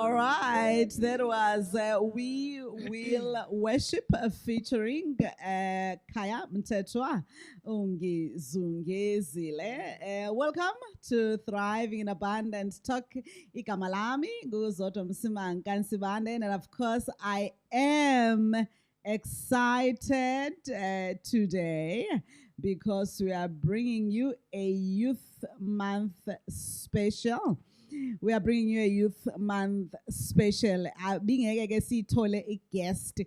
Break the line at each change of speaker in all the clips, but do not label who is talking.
All right, that was We Will Worship featuring Kaya Mtetwa Ungi Zungezile. Welcome to Thriving in Abundance Talk. Ikamalami, Zodwa Msimang, Nsibande, and of course, I am excited today because we are bringing you a Youth Month special. We are bringing you a Youth Month special. Bingeke sithole a guest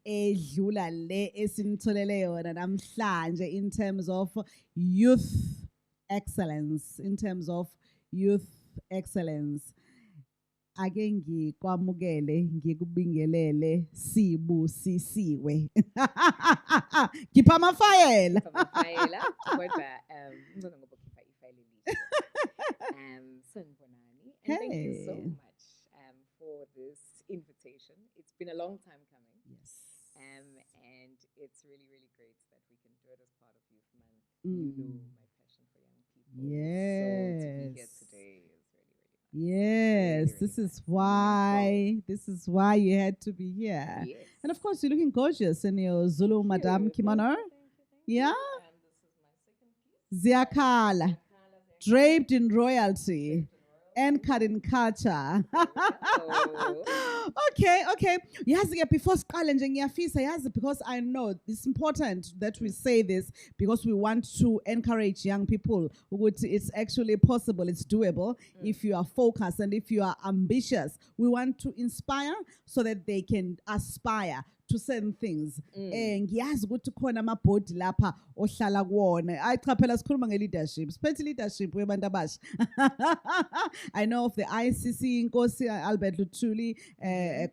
edlula le esinitholele yona namhlanje in terms of youth excellence. In terms of youth excellence. Ake ngikwamukele ngikubingelele sibusisiwe. Ngipha amafayela.
Kodwa ngizona ngoba ukhipha ifayile elihle. Sanibonani, and thank you so much for this invitation. It's been a long time coming.
Yes.
And it's really, really great that we can do it as part of Youth Month. You know my passion for young people.
Yes.
So to be here today is really, really nice.
Yes,
Really,
this
really
is why. This is why you had to be here.
Yes.
And of course, you're looking gorgeous in your Zulu Madame kimono.
Thank
Yeah.
you. And this is my second piece.
Ziakala, draped in royalty, anchored in culture. Okay. Yazi before siqale nje ngiyafisa yazi because I know it's important that we say this because we want to encourage young people ukuthi it's actually possible, it's doable if you are focused and if you are ambitious. We want to inspire so that they can aspire to certain things. Ngiyazi ukuthi khona amabhodi lapha ohlala kuwona. Ay cha phela sikhuluma nge-leadership. Siphethe leadership webantu abasha. I know of the ICC Nkosi Albert Lutuli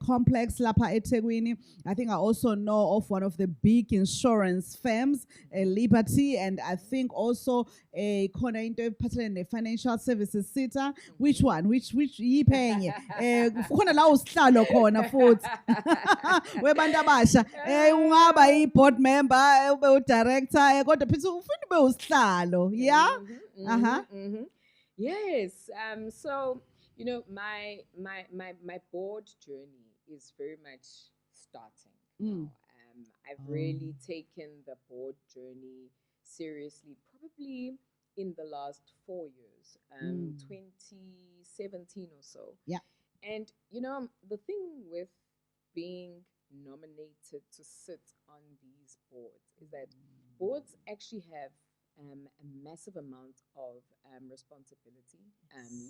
complex lapha eThekwini. I think I also know of one of the big insurance firms, Liberty, and I think also khona into ephathelene ne-financial services sita. Which one? Which yiphenye? Khona la usihlalo khona futhi. Webantu abasha ungaba i-board member ube u-director kodwa phela ufuna ube usihlalo. Yeah.
Yes. So you know, my board journey is very much starting now. I've really taken the board journey seriously, probably in the last 4 years, 2017 or so.
Yeah.
And you know, the thing with being nominated to sit on these boards is that boards actually have a massive amount of responsibility,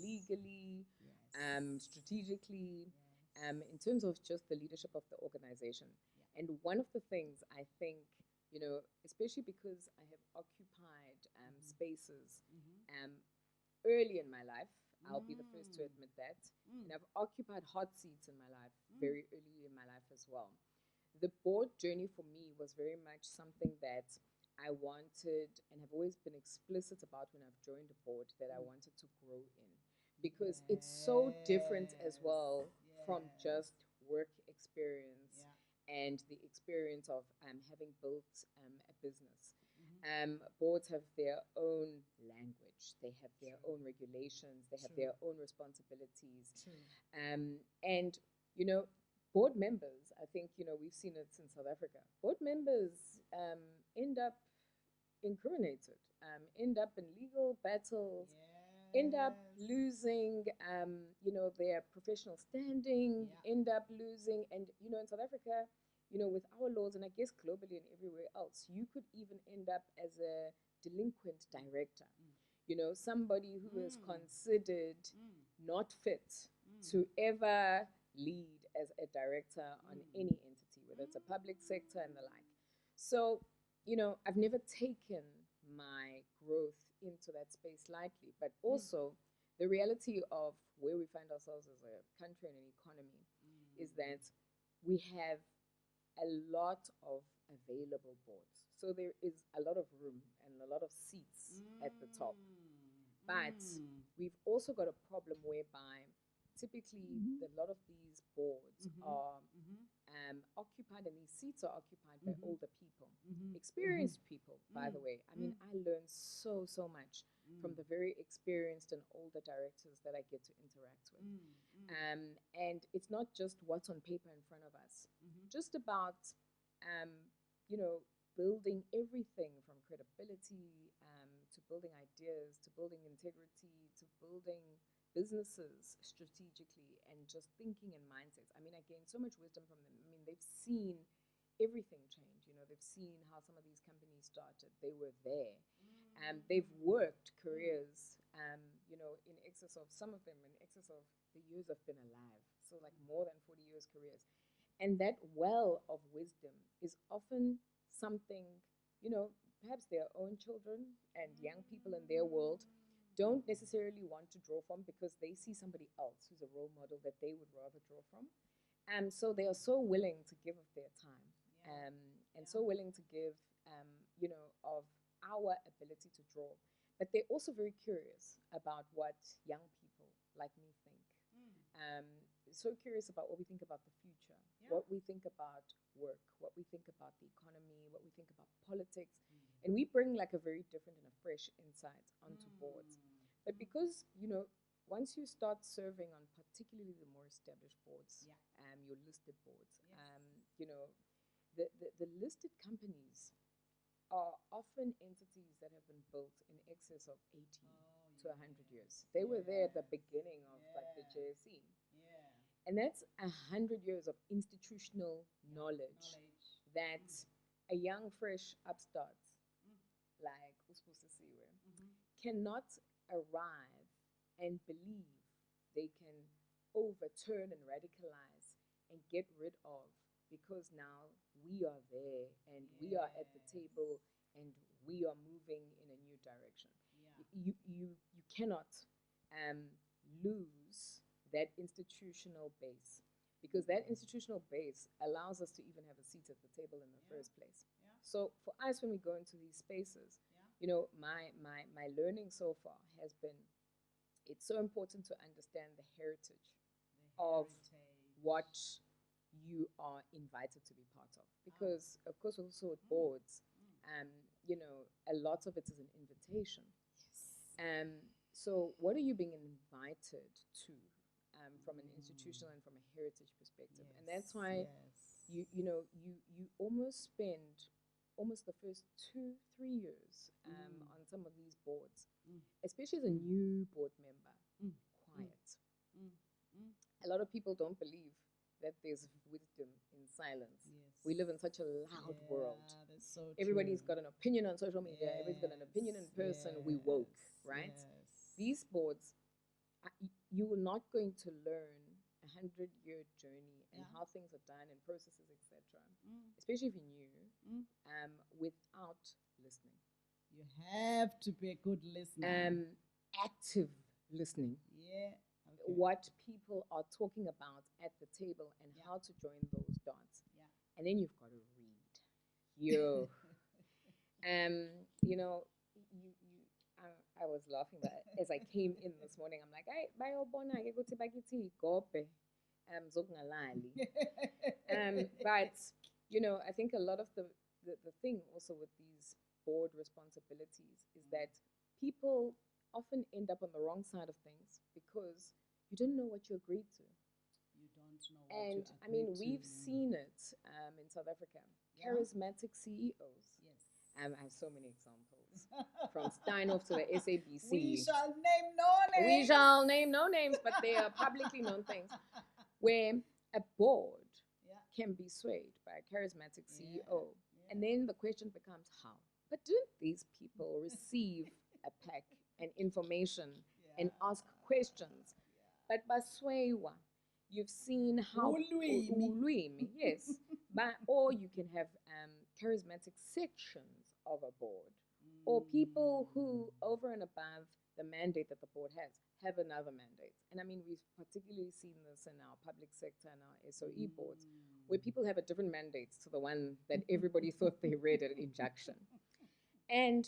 legally, strategically, in terms of just the leadership of the organization. And one of the things I think, you know, especially because I have occupied spaces early in my life, I'll be the first to admit that, and I've occupied hot seats in my life very early in my life as well. The board journey for me was very much something that I wanted and have always been explicit about when I've joined a board that I wanted to grow in, because it's so different as well from just work experience and the experience of having built a business. Boards have their own language, they have their own regulations, they have their own responsibilities. And, you know, board members, I think, you know, we've seen it in South Africa. Board members end up incriminated, end up in legal battles, end up losing, you know, their professional standing, end up losing. And, you know, in South Africa, you know, with our laws, and I guess globally and everywhere else, you could even end up as a delinquent director. You know, somebody who is considered not fit to ever lead as a director on any entity, whether it's a public sector and the like. So, you know, I've never taken my growth into that space lightly, but also the reality of where we find ourselves as a country and an economy is that we have a lot of available boards. So there is a lot of room and a lot of seats at the top. But we've also got a problem whereby typically a lot of these boards are occupied, and these seats are occupied by older people, experienced people, by the way. I mean, I learned so much from the very experienced and older directors that I get to interact with. And it's not just what's on paper in front of us, just about, you know, building everything from credibility to building ideas, to building integrity, to building businesses strategically, and just thinking and mindsets. I mean, I gained so much wisdom from them. I mean, they've seen everything change. You know, they've seen how some of these companies started. They were there. They've worked careers, you know, in excess of, some of them in excess of the years I've been alive. So like more than 40 years careers. And that well of wisdom is often something, you know, perhaps their own children and young people in their world don't necessarily want to draw from, because they see somebody else who's a role model that they would rather draw from. So they are so willing to give of their time, and so willing to give, you know, of our ability to draw. But they're also very curious about what young people like me think. So curious about what we think about the future, what we think about work, what we think about the economy, what we think about politics. And we bring like a very different and a fresh insight onto boards. But because, you know, once you start serving on particularly the more established boards, your listed boards, you know, the listed companies are often entities that have been built in excess of 80 to 100 years. They were there at the beginning of like the JSE. And that's 100 years of institutional knowledge that a young, fresh upstart like Usbusisiwe cannot arrive and believe they can overturn and radicalize and get rid of, because now we are there and we are at the table and we are moving in a new direction. You cannot lose that institutional base, because that institutional base allows us to even have a seat at the table in the first place. So for us, when we go into these spaces, you know, my learning so far has been, it's so important to understand the heritage of what you are invited to be part of. Because, of course, also with boards, you know, a lot of it is an invitation. So what are you being invited to from an institutional and from a heritage perspective? And that's why you almost spend almost the first 2-3 years on some of these boards, especially as a new board member, quiet. A lot of people don't believe that there's wisdom in silence. We live in such a loud world.
So
everybody's got an opinion on social media. Everybody's got an opinion in person. We woke, right? These boards, you are not going to learn a 100-year journey and how things are done and processes, etc. Especially if you're new, without listening.
You have to be a good listener.
Active listening. What people are talking about at the table and how to join those dots. And then you've got to read. You know, I was laughing, but as I came in this morning, I'm like, "Hey, bayobona ke kuthi bakithi gobe zokungalali." But you know, I think a lot of the thing also with these board responsibilities is that people often end up on the wrong side of things because you didn't know what you agreed to.
You don't know what
and
you
I mean,
agreed
we've
to.
seen it in South Africa. Charismatic CEOs. I have so many examples. From Steinhoff to the SABC.
We shall name no names.
We shall name no names, but they are publicly known things. Where a board can be swayed by a charismatic CEO. And then the question becomes how? But didn't these people receive a pack and information and ask questions? But baswewa, you've seen how ulwimi, yes. Or you can have charismatic sections of a board, or people who, over and above the mandate that the board has, have another mandate. And I mean, we've particularly seen this in our public sector and our SOE boards, where people have a different mandate to the one that everybody thought they read at injunction. And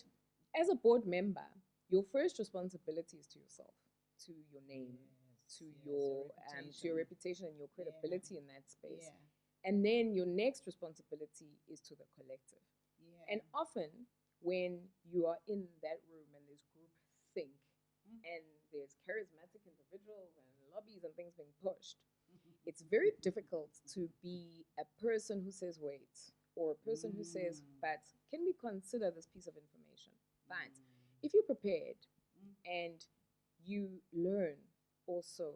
as a board member, your first responsibility is to yourself, to your name, to your reputation and your credibility in that space. And then your next responsibility is to the collective. And often when you are in that room and there's group think and there's charismatic individuals and lobbies and things being pushed, it's very difficult to be a person who says wait, or a person who says, but can we consider this piece of information? But if you're prepared and you learn also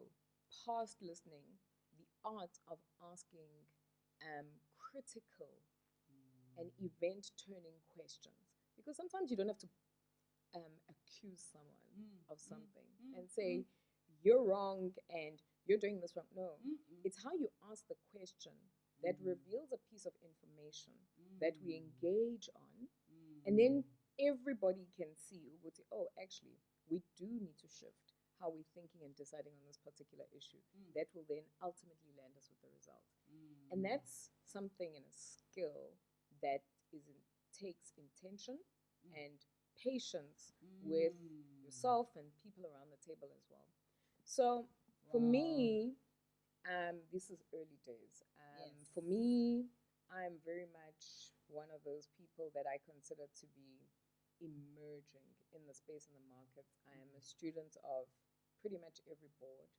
past listening the art of asking critical and event turning questions, because sometimes you don't have to accuse someone of something and say you're wrong and you're doing this wrong. No, it's how you ask the question that reveals a piece of information that we engage on, and then everybody can see, oh, actually, we do need to shift how we're thinking and deciding on this particular issue. That will then ultimately land us with the result. And that's something and a skill that takes intention and patience with yourself and people around the table as well. So for me, this is early days. For me, I'm very much one of those people that I consider to be emerging in the space in the market. I am a student of pretty much every board.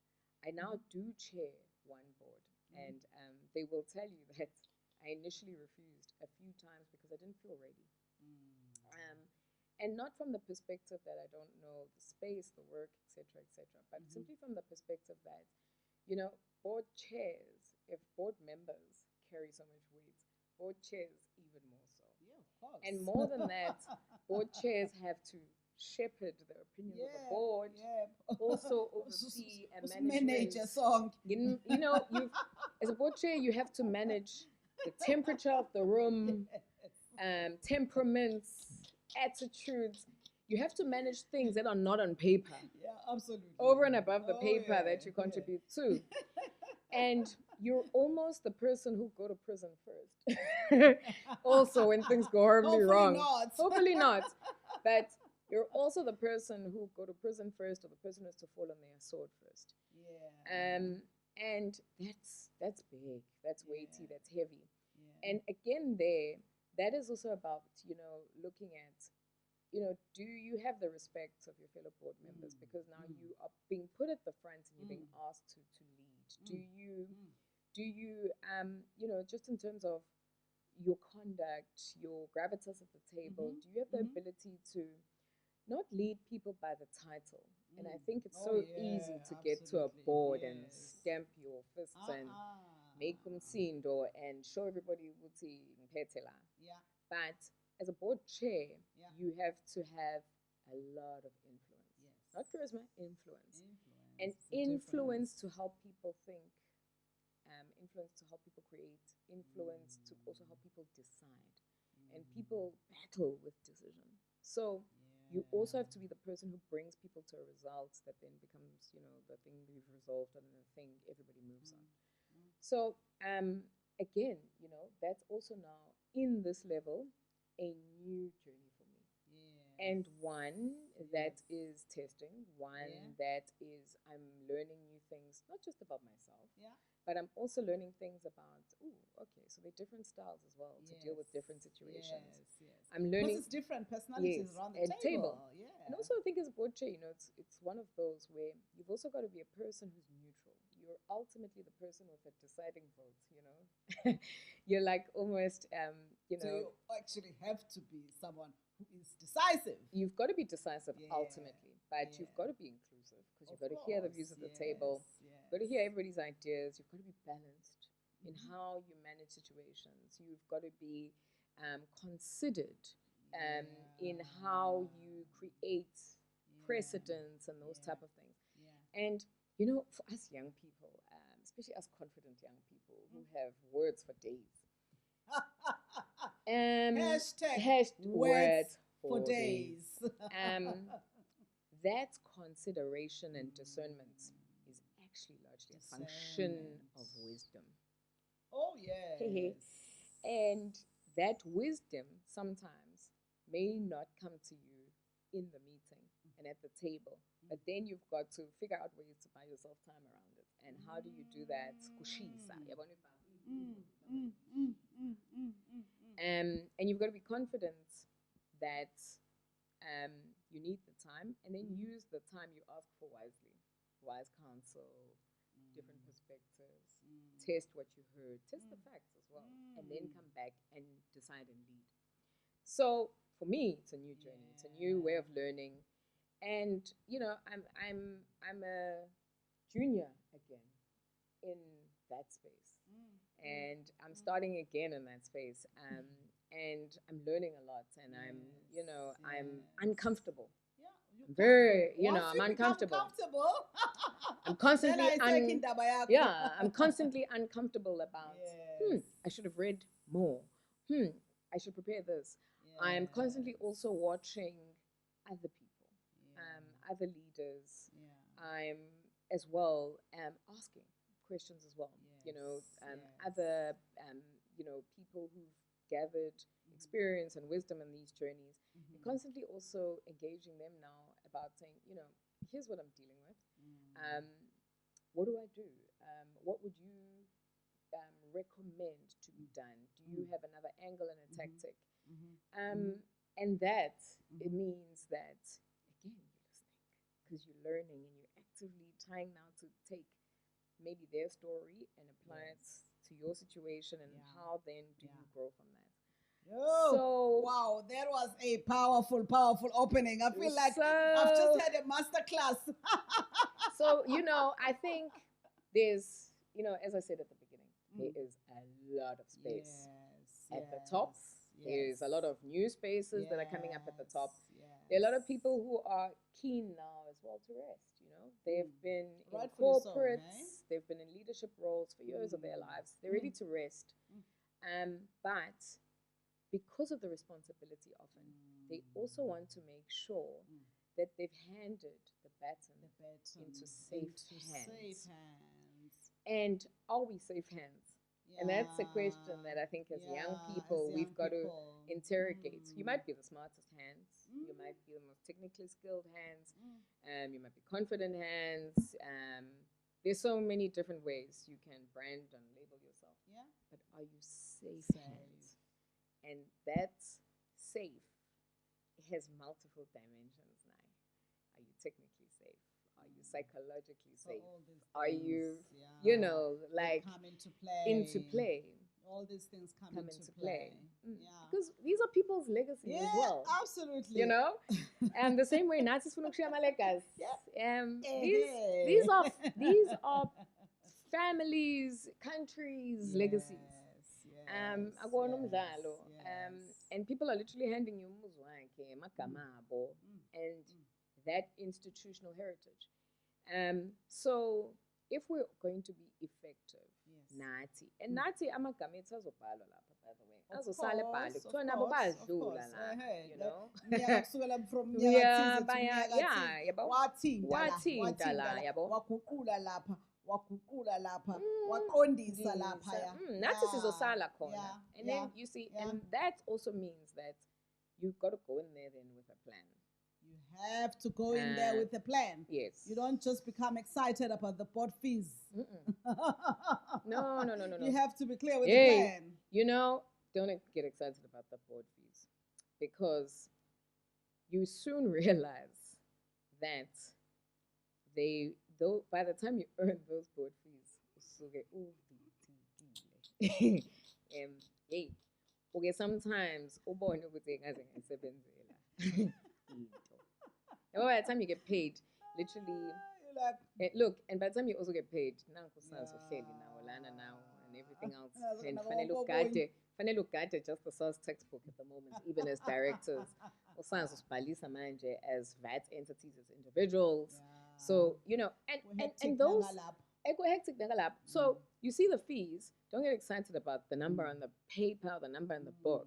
I now do chair one board, and they will tell you that I initially refused a few times because I didn't feel ready. And not from the perspective that I don't know the space, the work, etc., but simply from the perspective that, board chairs, if board members carry so much weight, board chairs even more so.
Yeah, of course.
And more than that, board chairs have to shepherd the opinions of the board, also oversee and manage
a song.
You as a board chair, you have to manage the temperature of the room, temperaments, attitudes. You have to manage things that are not on paper.
Yeah, absolutely.
Over and above the paper that you contribute to. And you're almost the person who go to prison first. Also, when things go horribly wrong. Hopefully not. But you're also the person who go to prison first, or the person who has to fall on their sword first.
Yeah.
And that's big, that's weighty, that's heavy. Yeah. And again, that is also about, looking at, do you have the respect of your fellow board members? Because now you are being put at the front and you're being asked to lead. Do you, just in terms of your conduct, your gravitas at the table, do you have the ability to not lead people by the title? And I think it's so easy to get to a board and stamp your fists and make umsindo and show everybody ukuthi ngiphethe.
Yeah.
But as a board chair, you have to have a lot of influence. Yes. Not charisma, influence. And influence to help people think, influence to help people create, influence to also help people decide. And people battle with decision. So you also have to be the person who brings people to a result that then becomes, the thing you've resolved and the thing everybody moves on. So again, that's also now in this level a new journey for me. And one that is testing, one that is I'm learning new things, not just about myself, but I'm also learning things about, so there are different styles as well to deal with different situations. I'm learning.
Because it's different personalities around the table.
And also I think as a board chair, it's one of those where you've also got to be a person who's neutral. You're ultimately the person with a deciding vote, You're like almost,
So you actually have to be someone who is decisive.
You've got to be decisive ultimately, but you've got to be inclusive because you've got to hear the views of the table. You've got to hear everybody's ideas. You've got to be balanced in how you manage situations. You've got to be considered in how you create precedents and those type of things. And, for us young people, especially us confident young people who have words for days.
Hashtag words for days.
That consideration and discernment is actually largely a function of wisdom.
Oh, yes.
And that wisdom sometimes may not come to you in the meeting and at the table, but then you've got to figure out ways to buy yourself time around it. And how do you do that? And you've got to be confident that you need the time, and then use the time you ask for wisely. Wise counsel, different perspectives, test what you heard, test the facts as well, and then come back and decide and lead. So for me, it's a new journey. It's a new way of learning, and I'm a junior again in that space, and I'm starting again in that space. And I'm learning a lot, and I'm uncomfortable. I'm very, I'm uncomfortable. I'm constantly I'm constantly uncomfortable about. I should have read more. I should prepare this. I'm constantly also watching other people, other leaders. I'm as well asking questions as well. Other people who've gathered experience and wisdom in these journeys, and constantly also engaging them now about saying, here's what I'm dealing with. What do I do? What would you recommend to be done? Do you have another angle and a tactic? And that it means that again you're listening because you're learning and you're actively trying now to take maybe their story and apply it to your situation, and how then do you grow from that?
So wow, that was a powerful, powerful opening. I feel like I've just had a master class.
So I think there's as I said at the beginning, there is a lot of space at the top. There's a lot of new spaces that are coming up at the top. There are a lot of people who are keen now as well to rest. They've been in corporates, they've been in leadership roles for years of their lives. They're ready to rest, but because of the responsibility often, they also want to make sure that they've handed the baton into safe hands. And are we safe hands? And that's a question that I think as young people, we've got to interrogate. You might be the smartest hands. You might be the most technically skilled hands. You might be confident hands. There's so many different ways you can brand and label yourself. But are you safe hands? And that's safe. It has multiple dimensions now. Are you technically safe? Are you psychologically safe? Are you,
come into play. All these things come into play.
Because these are people's legacies as well.
Absolutely.
And the same way Nazis legacies. These are families, countries' legacies. And people are literally handing you and that institutional heritage. So if we're going to be effective, Nati, and Nati amagama ethu azobhalwa lapha, by the way, azosala ebhale kuthiwa nabo badlula la,
from
wathinta la, yabo,
waguqula lapha waqondisa lapha
nathi sizosala khona. And then you see, and that also means that you've got to go in there then with a plan.
You have to go in there with a plan.
Yes.
You don't just become excited about the board fees.
No.
You have to be clear with the plan.
Don't get excited about the board fees, because you soon realize that by the time you earn those board fees, sometimes and by the time you get paid, literally, look, and by the time you also get paid, now and everything else, and fanele ugade just the sales textbook at the moment, even as directors, as VAT entities, as individuals. So, and those hectic. So you see the fees, don't get excited about the number on the PayPal, the number on the book.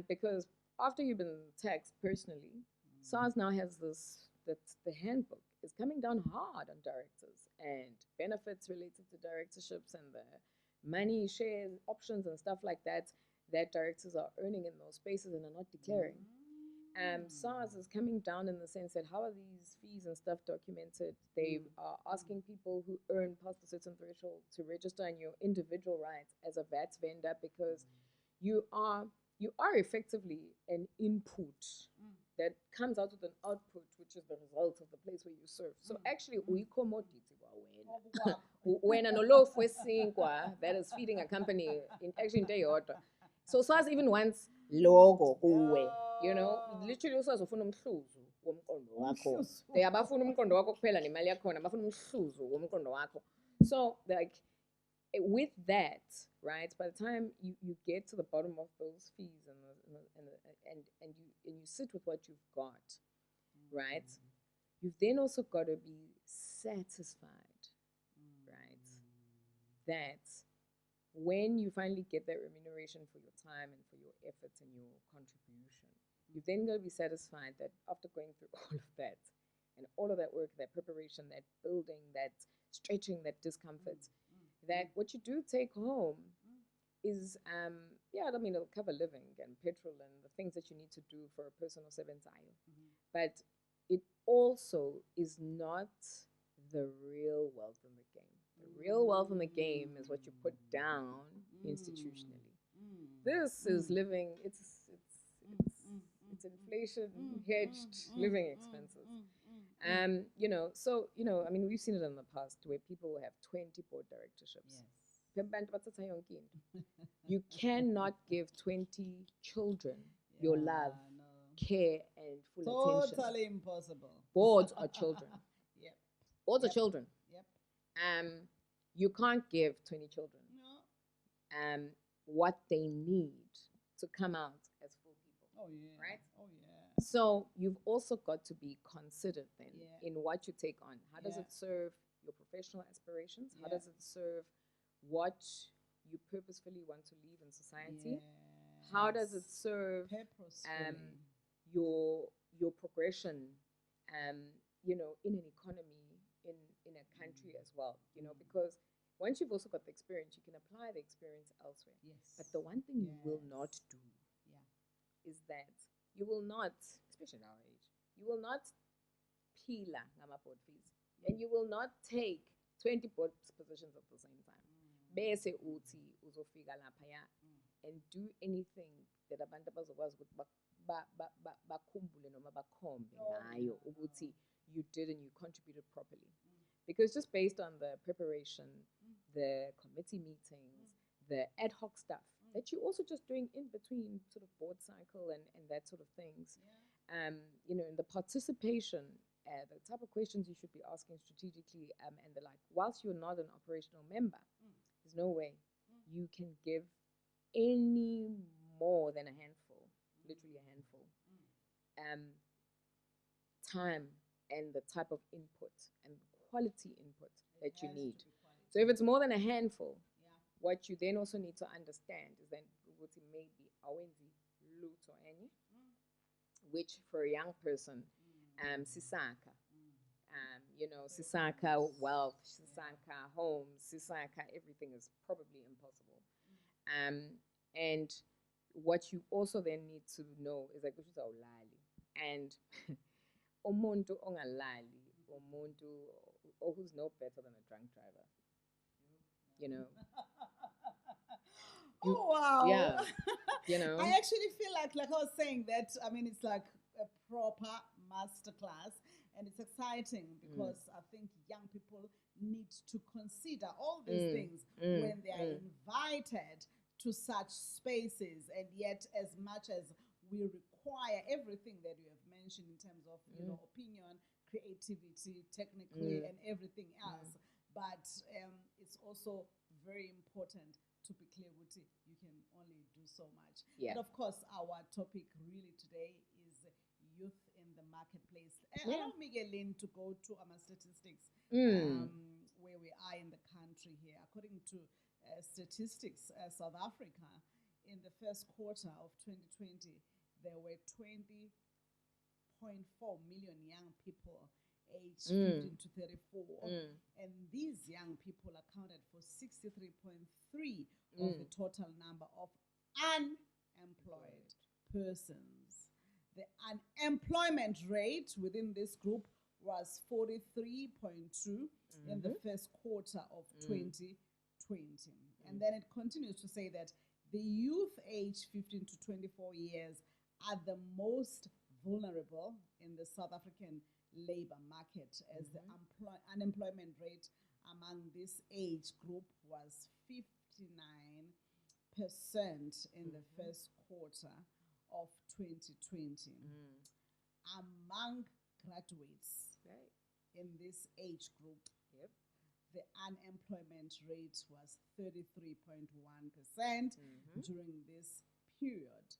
Because after you've been taxed personally, SARS now has that the handbook is coming down hard on directors and benefits related to directorships and the money shares, options and stuff like that directors are earning in those spaces and are not declaring. SARS is coming down in the sense that how are these fees and stuff documented? They are asking people who earn past a certain threshold to register on your individual rights as a VAT vendor, because you are you are effectively an input that comes out with an output, which is the result of the place where you serve. So actually, uyi-commodity kwawena. Wena nolofu wesinkwa that is feeding a company actually into eyodwa. So SARS even wants logo kuwe, you know, literally usazi ufuna umhluzu womqondo wakho. They abafuna umqondo wakho kuphela nemali yakhona, abafuna umhluzu womqondo wakho. So like with that, right? By the time you get to the bottom of those fees and you sit with what you've got, right? You've then also got to be satisfied, right? That when you finally get that remuneration for your time and for your efforts and your contribution, you've then got to be satisfied that after going through all of that and all of that work, that preparation, that building, that stretching, that discomfort, that what you do take home is, it'll cover living and petrol and the things that you need to do for a personal sevenzayo. But it also is not the real wealth in the game. The real wealth in the game is what you put down institutionally. This is living, it's inflation hedged living expenses. We've seen it in the past where people have 20 board directorships. You cannot give 20 children your love, care, and full attention.
Totally impossible.
Boards are children. Boards are children. You can't give 20 children what they need to come out as full people. Right? So you've also got to be considered then in what you take on. How does it serve your professional aspirations? How does it serve what you purposefully want to leave in society? How does it serve your progression in an economy, in a country as well, because once you've also got the experience, you can apply the experience elsewhere. But the one thing you will not do is that you will not, especially in our age, you will not pila ngama-board fees, and you will not take 20 board positions at the same time. Bese uthi uzofika laphaya and do anything that abantu abazokwazi ukuthi bakhumbule noma bakhombe ngayo ukuthi you did and you contributed properly. Because just based on the preparation, the committee meetings, the ad hoc stuff that you're also just doing in between sort of board cycle and that sort of things, in the participation, the type of questions you should be asking strategically and the like, whilst you're not an operational member, there's no way you can give any more than a handful, literally a handful, time and the type of input and quality input that you need. So if it's more than a handful, what you then also need to understand is then maybe awenzi lutho enye, which for a young person, sisaka, sisaka wealth, sisaka homes, sisaka everything is probably impossible. And what you also then need to know is like and umuntu ongalali, umuntu who's no better than a drunk driver.
Oh wow!
Yeah,
I actually feel like I was saying that. I mean, it's like a proper masterclass, and it's exciting because I think young people need to consider all these things when they are invited to such spaces. And yet, as much as we require everything that you have mentioned in terms of opinion, creativity, technically, and everything else, but it's also very important to be clear with it. You can only do so much. And of course, our topic really today is youth in the marketplace. Allow me, Lynn, to go to our statistics where we are in the country here. According to statistics, South Africa, in the first quarter of 2020, there were 20.4 million young people aged 15 to 34. And these young people accounted for 63.3 of the total number of unemployed persons. The unemployment rate within this group was 43.2 in the first quarter of 2020. And then it continues to say that the youth age 15 to 24 years are the most vulnerable in the South African labor market, as the unemployment rate among this age group was 59% in the first quarter of 2020. Among graduates
Right.
in this age group,
Yep.
the unemployment rate was 33.1% during this period,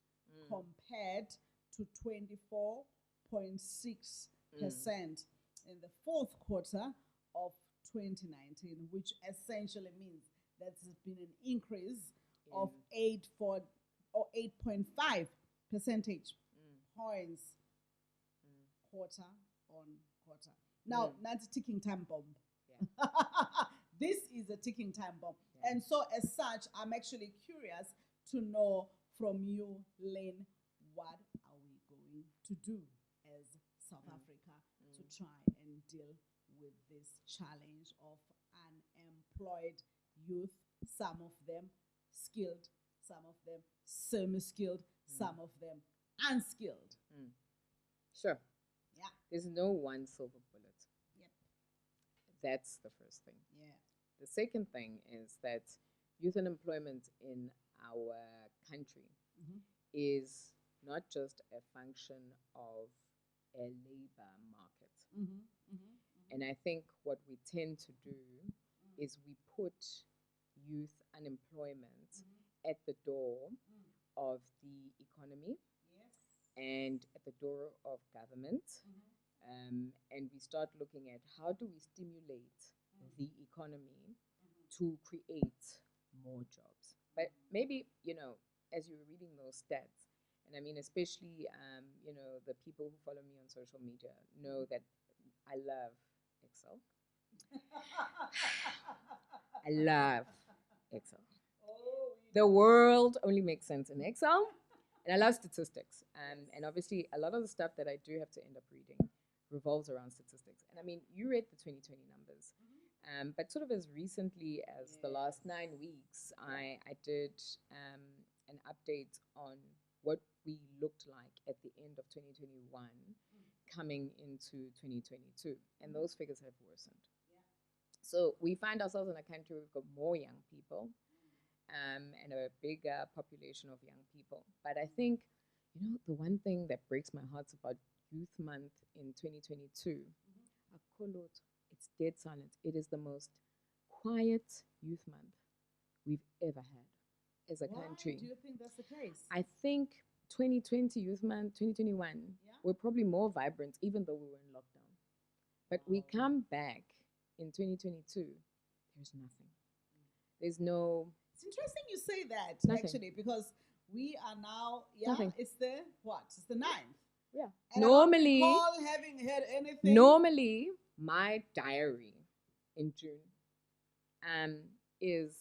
compared to 24.6% in the fourth quarter of 2019, which essentially means that there's been an increase of 8.5 percentage points quarter on quarter. Now, that's a ticking time bomb.
Yeah.
This is a ticking time bomb.
Yeah.
And so, as such, I'm actually curious to know from you, Lynn, what are we going to do as South Africa to try and deal with this challenge of unemployed youth, some of them skilled, some of them semi-skilled, some of them unskilled?
Sure.
Yeah.
There's no one silver bullet.
Yep.
That's the first thing.
Yeah.
The second thing is that youth unemployment in our country is not just a function of a labor market. And I think what we tend to do is we put youth unemployment at the door of the economy and at the door of government. And we start looking at how do we stimulate the economy to create more jobs. But maybe, as you were reading those stats, and I mean, especially, the people who follow me on social media know that I love Excel. I love Excel. The world only makes sense in Excel. And I love statistics. And obviously, a lot of the stuff that I do have to end up reading revolves around statistics. And I mean, you read the 2020 numbers. But sort of as recently as the last 9 weeks, I did an update on what we looked like at the end of 2021 coming into 2022. And those figures have worsened. So we find ourselves in a country where we've got more young people and a bigger population of young people. But I think, the one thing that breaks my heart about Youth Month in 2022, it's dead silent. It is the most quiet Youth Month we've ever had as a country.
Why do you think that's the case?
I think 2020 Youth Month, 2021, were probably more vibrant, even though we were in lockdown. But we come back in 2022, there's nothing. There's no...
It's interesting you say that,
Nothing.
actually, because we are now,
Nothing.
it's the, what? It's the 9th.
Yeah.
And
Normally,
I don't recall having heard anything.
Normally, my diary in June is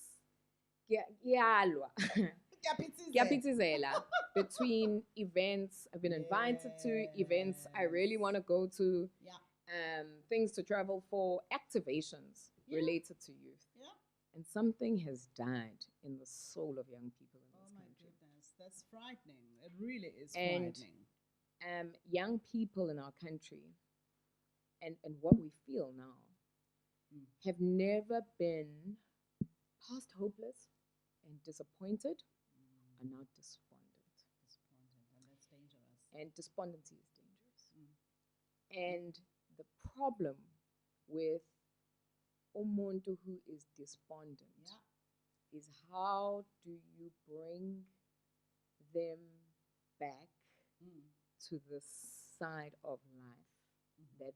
between events I've been invited to, events I really want to go to, things to travel for, activations related to youth. And something has died in the soul of young people in this country.
Goodness, that's frightening. It really is
And
frightening.
Young people in our country, and what we feel now, have never been past hopeless and disappointed, are now despondent.
And that's dangerous.
And despondency is dangerous. And the problem with umuntu who is despondent is how do you bring them back to the side of life that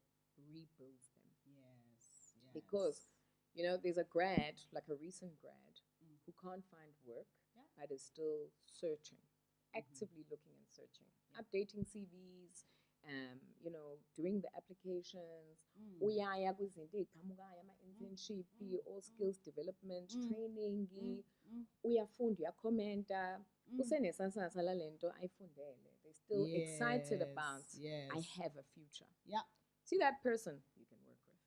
rebuilds them?
Yes.
Because, there's a grad, like a recent grad, who can't find work, but is still searching, actively looking and searching, updating CVs, doing the applications, uyaya kwizinto ey'qhamukayo, ama-internship, all skills development, training, uyafunda, uyakhomenta, usenesasasa sala lento ayifundele. They're still excited about, I have a future.
Yeah.
See that person you can work with.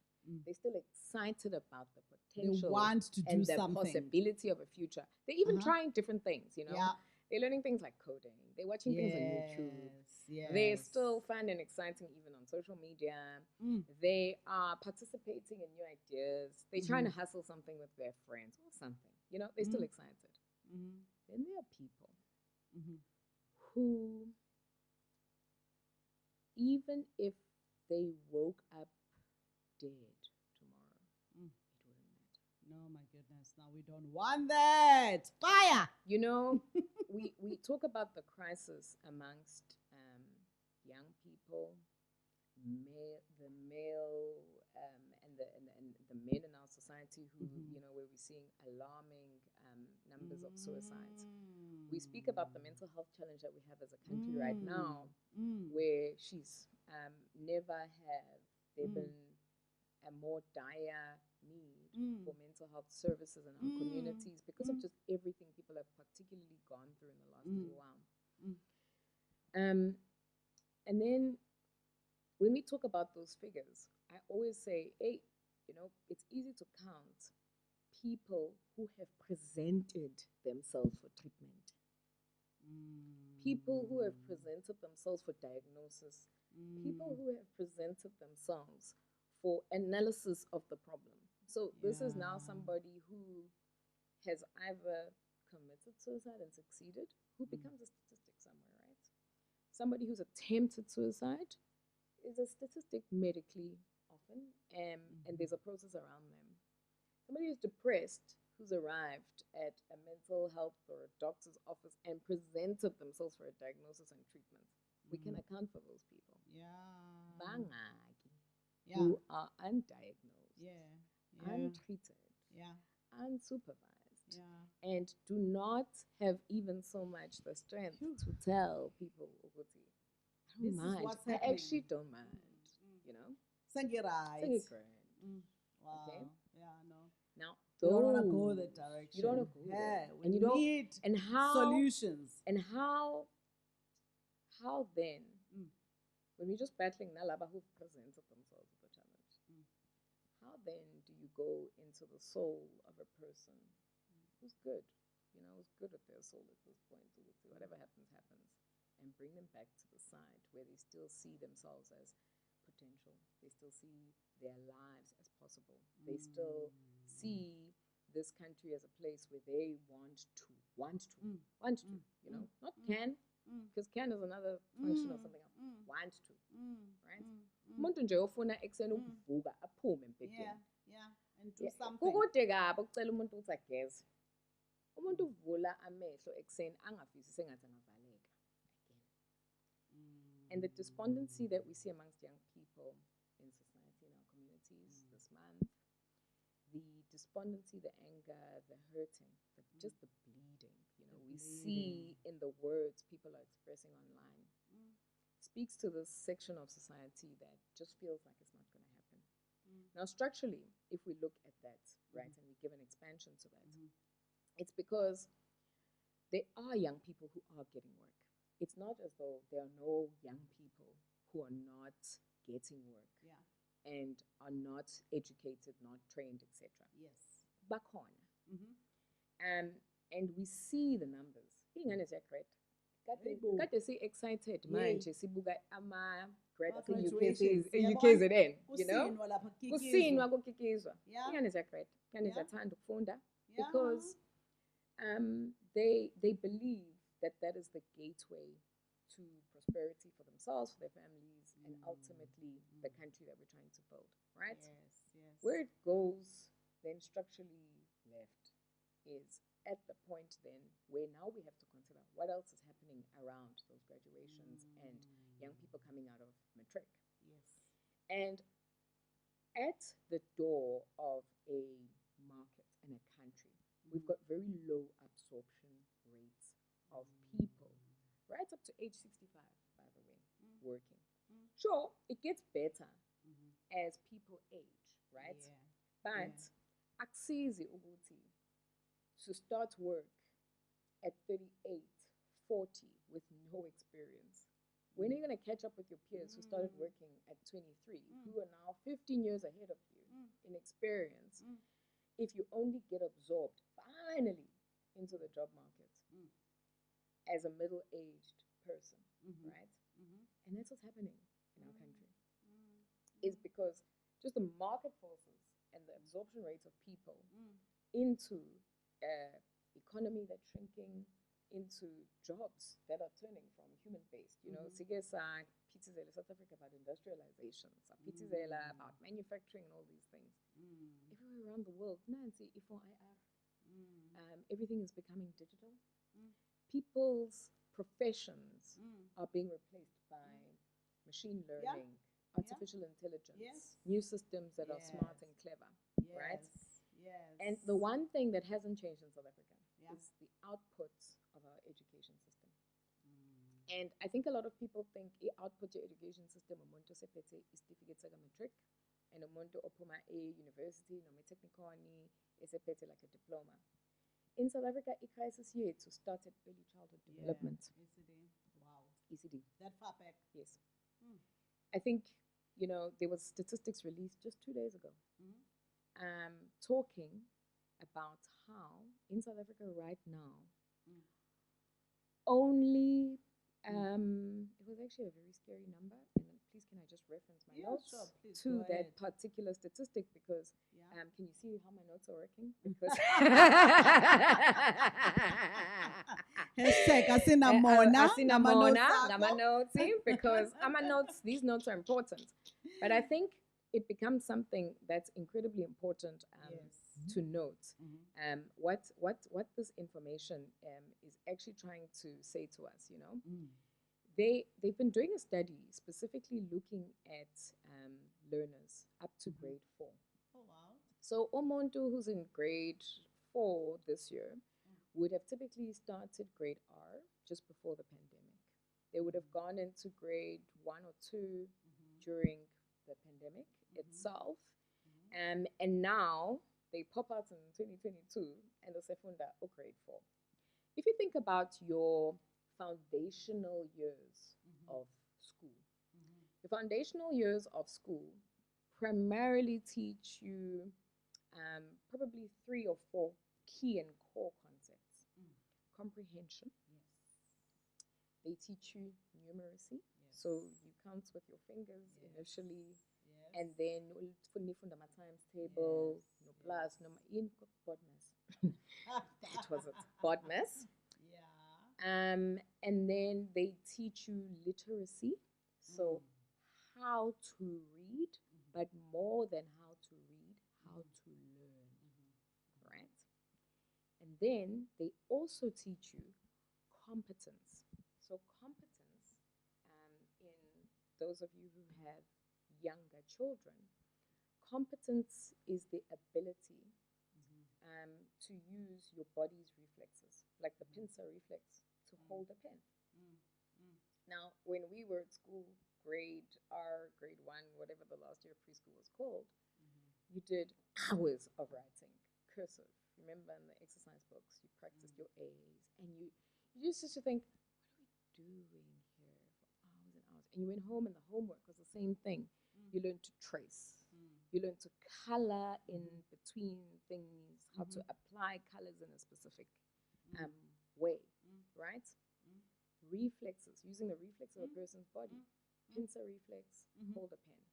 They're still excited about the
They
potential
want to do
and the
something.
possibility of a future. They're even trying different things, you know.
Yeah.
They're learning things like coding. They're watching things on YouTube.
Yes.
They're still fun and exciting even on social media. They are participating in new ideas. They're trying to hustle something with their friends or something. You know, they're still excited. Then there are people who, even if they woke up dead tomorrow, it wouldn't matter.
No, my goodness. Now we don't want that. Fire.
You know, we talk about the crisis amongst young people, the male and the men in our society who, you know, where we're seeing alarming numbers of suicides. We speak about the mental health challenge that we have as a country right now, where she's never have there been a more dire need for mental health services in our communities because of just everything people have particularly gone through in the last little while. And then when we talk about those figures, I always say, hey, you know, it's easy to count people who have presented themselves for treatment. People who have presented themselves for diagnosis. People who have presented themselves for analysis of the problem. So this is now somebody who has either committed suicide and succeeded, who becomes a statistic somewhere, right? Somebody who's attempted suicide is a statistic medically often, and there's a process around them. Somebody who's depressed, who's arrived at a mental health or a doctor's office and presented themselves for a diagnosis and treatment. We can account for those people. Who are undiagnosed, untreated, unsupervised, and do not have even so much the strength to tell people, I don't mind. I actually don't mind, you know?
Sing it
right.
Wow.
Okay?
Yeah, no.
Now,
You don't want to go that direction.
You don't want to go there.
And you need solutions.
And how then, when we're just battling Nalaba who presented themselves with a challenge, how then do you go into the soul of a person who's good, you know, who's good at their soul at this point, whatever happens, and bring them back to the side where they still see themselves as potential. They still see their lives as possible. They still see this country as a place where they want to, you know, not can, because can is another function of something else. Want to, right? Umuntu nje ofuna ekuseni ukuvuka aphume embhedeni.
And do something.
Kukude kabi ukucela umuntu ukuthi ageze. Umuntu uvula amehlo ekuseni angafisi sengathi angavaleka again. And the despondency that we see amongst young people in society, in our communities this month, the despondency, the anger, the hurting, just the bleeding, you know, we see in the words people are expressing online, speaks to this section of society that just feels like it's not going to happen. Now, structurally, if we look at that, right, and we give an expansion to that, it's because there are young people who are getting work. It's not as though there are no young people who are not getting work and are not educated, not trained, etc.
Yes.
Bakhona. And we see the numbers. Ingane ziyagrade. Kade si-excited manje sibuka ama-graduates UKZN, you know? Kusinwa kukikizwa. Ingane ziyagrade. Ingane ziyathanda ukufunda because they believe that is the gateway to prosperity for themselves, for their families, and ultimately the country that we're trying to build, right?
Yes.
Where it goes then structurally left is at the point then where now we have to consider what else is happening around those graduations and young people coming out of matric.
Yes.
And at the door of a market and a country, we've got very low absorption rates of people, right up to age 65, by the way, working. Sure, it gets better as people age, right? But akusizi ukuthi to start work at 38, 40 with no experience. When are you going to catch up with your peers who started working at 23, who are now 15 years ahead of you? inexperience, if you only get absorbed finally into the job market as a middle-aged person, right? And that's what's happening in our country, is because just the market forces and the absorption rates of people into economy that's shrinking, into jobs that are turning from human-based. You know, Sigesa, Pitizela, South Africa about industrialization, Pitizela about manufacturing and all these things. Everywhere around the world, Nancy, Ep1, everything is becoming digital. People's professions are being replaced by machine learning, artificial intelligence, new systems that are smart and clever, right?
Yes.
And the one thing that hasn't changed in South Africa is the output of our education system. And I think a lot of people think output your education system umuntu sephethe isitifiketi saka matric and umuntu ophuma e-university noma e-technikoni esephethe like a diploma. In South Africa, i-crisis yethu started early childhood development.
ECD. Wow.
ECD.
That far back.
Yes. I think, you know, there was statistics released just 2 days ago talking about how in South Africa right now, only, it was actually a very scary number. And please, can I just reference my notes to that particular statistic? Because can you see how my notes are working? Because
Hashtag asinamona,
because these notes are important. But I think it becomes something that's incredibly important to note. What this information is actually trying to say to us, you know. They've been doing a study specifically looking at learners up to grade 4.
Oh, wow.
So Omonto, who's in grade 4 this year, would have typically started grade R just before the pandemic. They would have gone into grade 1 or 2 during the pandemic itself. And now they pop out in 2022 and they'll say Funda or grade 4. If you think about your foundational years of school, the foundational years of school primarily teach you probably 3 or 4 key and core concepts. Comprehension. They teach you numeracy. So you count with your fingers initially, and then funda my times table, no plus, no BODMAS. That was it. BODMAS. And then they teach you literacy. So how to read, but more than how to read, how to learn, right? And then they also teach you competence. So competence, in those of you who have younger children, competence is the ability to use your body's reflexes, like the pincer reflex, to hold a pen. Now, when we were at school, grade R, grade 1, whatever the last year of preschool was called, you did hours of writing, cursive. Remember in the exercise books, you practiced your A's, and you used to think, what are we doing here for hours and hours? And you went home and the homework was the same thing. You learned to trace. You learn to color in between things, how to apply colors in a specific way, right? Reflexes, using the reflex of a person's body. Pincer reflex, hold a pen.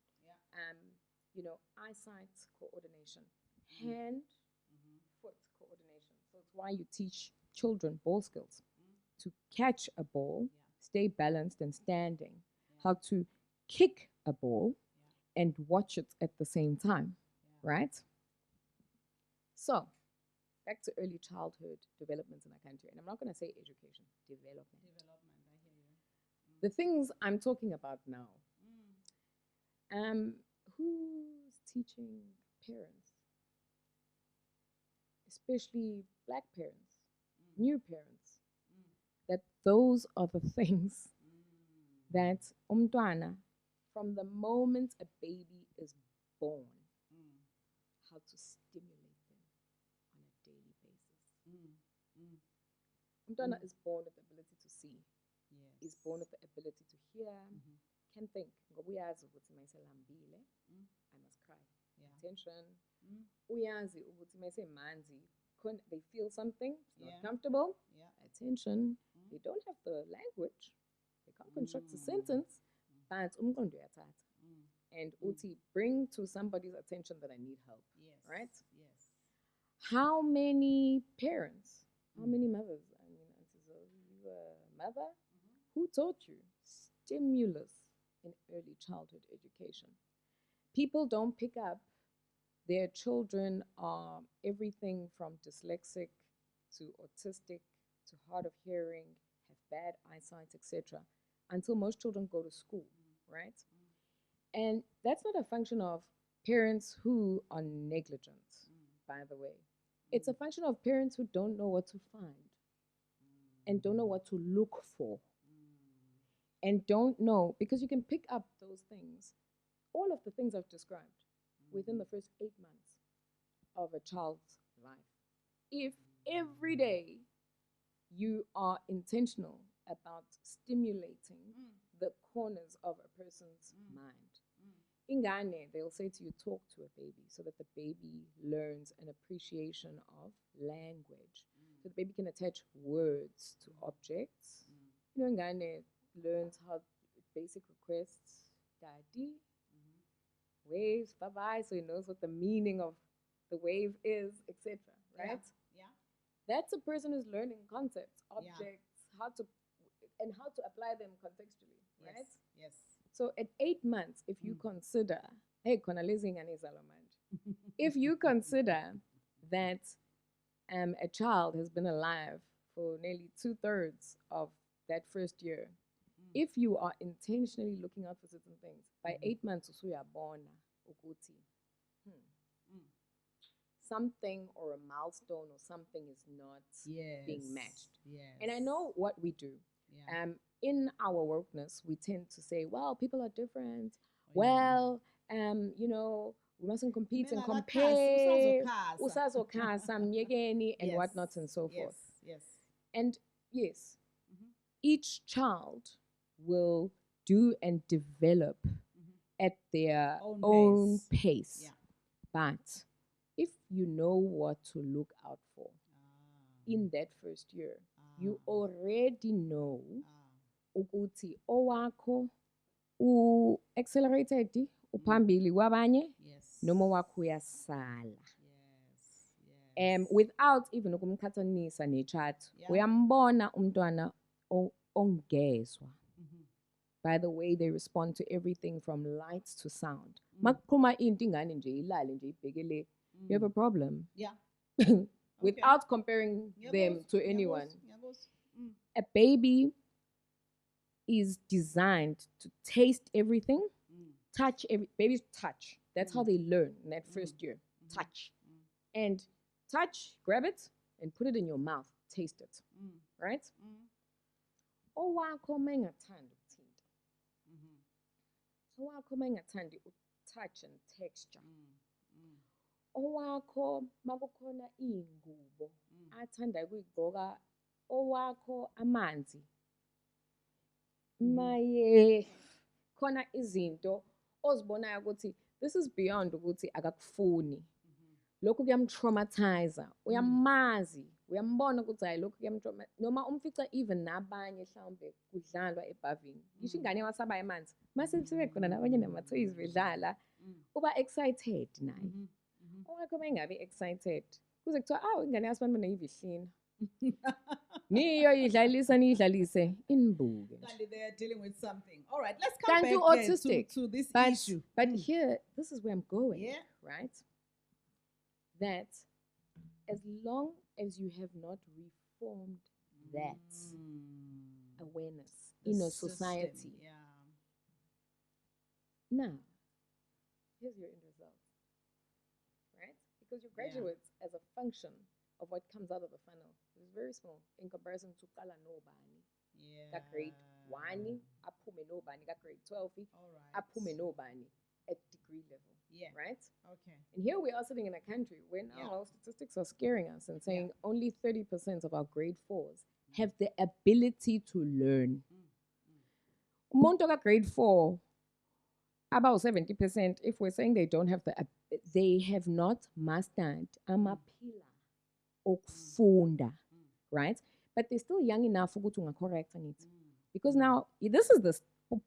You know, eyesight coordination, hand, foot coordination. So it's why you teach children ball skills. To catch a ball, stay balanced and standing. How to kick a ball and watch it at the same time, right? So, back to early childhood development in our country. And I'm not going to say education, development.
Development, I hear you.
The things I'm talking about now. Who's teaching parents, especially black parents, new parents, that those are the things that umntwana, from the moment a baby is born, how to stimulate them on a daily basis. Umntwana is born with the ability to see, is born with the ability to hear, can think. Ngoba uyazi ukuthi mayiselambile, I must cry. attention.
Mm.
Uyazi ukuthi mase manzi, they feel something, it's not
Yeah.
comfortable,
Yeah.
attention.
Mm.
They don't have the language, they can't construct a
Mm.
sentence, but umqondo uyathatha.
Mm.
And uti, bring to somebody's attention that I need help.
Yes.
Right?
Yes.
How many parents, how
Mm.
many mothers, I mean, Auntie Zoe, you a mother, who taught you stimulus in early childhood education? People don't pick up their children are everything from dyslexic to autistic to hard of hearing, have bad eyesight, etc., until most children go to school, right? And that's not a function of parents who are negligent, by the way. It's a function of parents who don't know what to find and don't know what to look for and don't know, because you can pick up those things, all of the things I've described, within the first 8 months of a child's life. If every day you are intentional about stimulating the corners of a person's mind. Ingane, they'll say to you, talk to a baby, so that the baby learns an appreciation of language. So the baby can attach words to objects. You know, Ingane learns how basic requests, daddy, waves, bye-bye, so he knows what the meaning of the wave is, etc. Right?
Yeah.
That's a person who's learning concepts,
Yeah.
objects, how to apply them contextually, right?
Yes. Yes.
So at 8 months, if you consider, hey, khona lezi ngane zalamanje. If you consider that a child has been alive for nearly 2/3 of that first year, if you are intentionally looking out for certain things, by 8 months, usuyabona ukuthi something or a milestone or something is not being matched.
Yes.
And I know what we do.
Yeah.
In our wokeness, we tend to say, well, people are different.
Oh,
Well, you know, we mustn't compete and
Mengakakhasi,
compare,
usazokhasa.
usazokhasa, myekeni, and
Yes.
whatnot and so forth.
Yes.
And yes, each child will do and develop at their own pace.
Yeah.
But if you know what to look out for in that first year, you already know ukuthi owakho u-accelerated, uphambili kwabanye,
Yes.
noma wakho uyasala.
Yes.
Without even ukumqhathanisa nechat,
Yeah.
uyambona umntwana ongezwa by the way they respond to everything from lights to sound. Makuphuma into ingane nje ilale nje ibhekele, you have a problem.
Yeah.
Without comparing them to anyone. A baby is designed to taste everything, touch babies touch. That's how they learn in that first year. Touch. And touch, grab it, and put it in your mouth. Taste it. Right? Owakho mengathanda ukuthinta. Owakho mengathanda touch and texture. Owakho makukhona ingubo athanda ukuyigqoka, owakho amanzi. Maye khona izinto ozibonayo ukuthi this is beyond ukuthi akakufuni. Lokhu kuyamtraumatize, uyamazi, uyambona ukuthi hayi lokhu kuyamtraumatize. Noma umfica even nabanye mhlawumbe kudlalwa ebhavini. Ngisho ingane wasabaye amanzi. Mase sibe khona nabanye namathoyizi bedlala, uba excited naye. Owakho bengabe excited. Kuze kuthiwa ingane yasibani beneyivihlina. Niyo niyidlalise inbuke.
They are dealing with something. All right, let's come back to this issue.
But here, this is where I'm going.
Yeah.
Right? That as long as you have not reformed that awareness in a society.
System, yeah.
Now, here's your end result. Right? Because your graduates, as a function of what comes out of the funnel, is very small in comparison to Kala Nobani.
Yeah.
Got grade 1, Apume Nobani, got grade 12,
All right.
Apume Nobani at degree level.
Yeah.
Right?
Okay.
And here we are sitting in a country where now our statistics are scaring us and saying only 30% of our grade 4s have the ability to learn. Umuntu ka grade 4 about 70%, if we're saying they don't have they have not mastered amaphila okufunda, right? But they're still young enough for to correct on it. Because now, this is the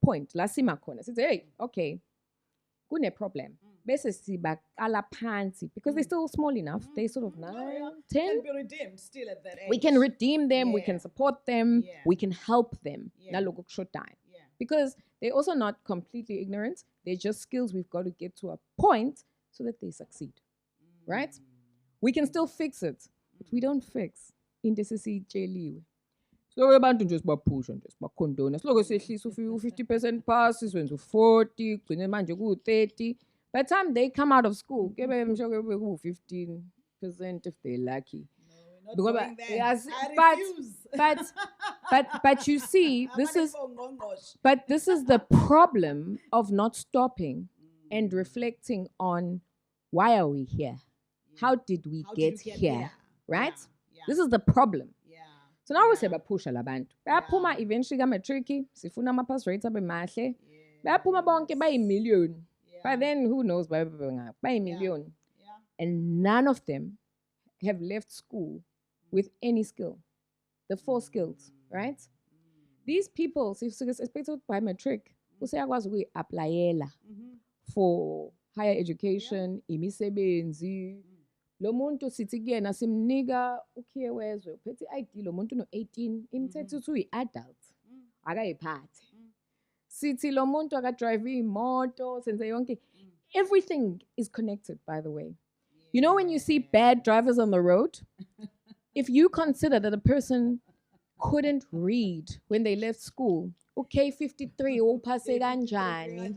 point. Lasima khona. Sithi, hey, okay, kune problem. Bese sibaqala phansi because they're still small enough. They're sort of 9, 10.
Can be redeemed still at that age.
We can redeem them. We
Yeah.
can support them.
Yeah.
We can help them.
Yeah.
Naloko kushodai.
Yeah.
Because they're also not completely ignorant. They're just skills we've got to get to a point so that they succeed. Right? We can still fix it, but we don't fix. Indesisiyitsheliwe. So abantu nje sibaphusha nje sibakhondona. Siloko sehlisa u50% pass, siwenza u40, kugcine manje ku30. By the time they come out of school, kebe mshoke ku 15% if they're lucky.
No, we're not going there.
Yes,
I refuse.
but you see, this is the problem of not stopping and reflecting on why are we here? How did we get here? Right?
Yeah.
This is the problem.
Yeah.
So now we say baphusha labantu. Bayaphuma eventually ka matric, sifuna ama pass rates abe mahle. Bayaphuma bonke bayi-million. By then who knows bayi-million. And none of them have left school with any skill. The 4 skills, right? These people, especially by matric, usayakwazi ukuyi-applyela for higher education, imisebenzi. Lo muntu sithi kuyena simnika ukhiye wezwe uphethe i-ID lo muntu no-18 imthetho uthi uyi-adult akayiphathe. Sithi lo muntu akadrive imoto senze yonke. Everything is connected, by the way. You know when you see bad drivers on the road, if you consider that a person couldn't read when they left school, okay, 53 uphase kanjani.